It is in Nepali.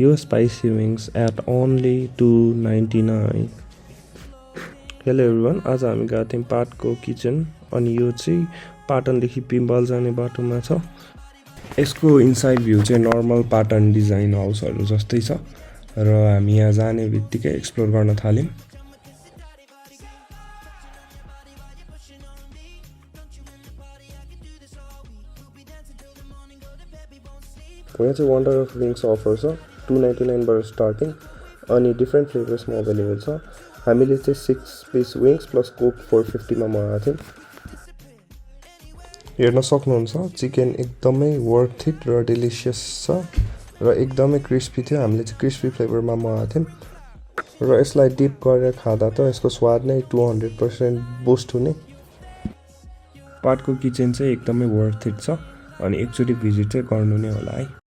यो spicy wings at only $2.99. Hello everyone, आज हामी गएको थियौँ पाटको किचन अनि यो चाहिँ पाटनदेखि पिम्बल जाने बाटोमा छ। यसको इनसाइड भ्यू चाहिँ नर्मल पाटन डिजाइन हाउसहरू जस्तै छ र हामी यहाँ जाने बित्तिकै एक्सप्लोर गर्न थाल्यौँ। यहाँ चाहिँ वन्डर अफ विङ्स अफर छ, $2.99 बाट स्टार्टिङ अनि डिफ्रेन्ट फ्लेभर्समा अभाइलेबल छ। हामीले चाहिँ 6 पिस विङ्स प्लस कोक 450 मा मगाएको थियौँ। हेर्न सक्नुहुन्छ चिकन एकदमै वर्थ इट र डिलिसियस छ र एकदमै क्रिस्पी थियो। हामीले चाहिँ क्रिस्पी फ्लेभरमा मगाएको थियौँ र यसलाई डिप गरेर खाँदा त यसको स्वाद नै 200% बुस्ट हुने। पाटको किचन चाहिँ एकदमै वर्थ इट छ अनि एकचोटि भिजिट चाहिँ गर्नु नै होला है।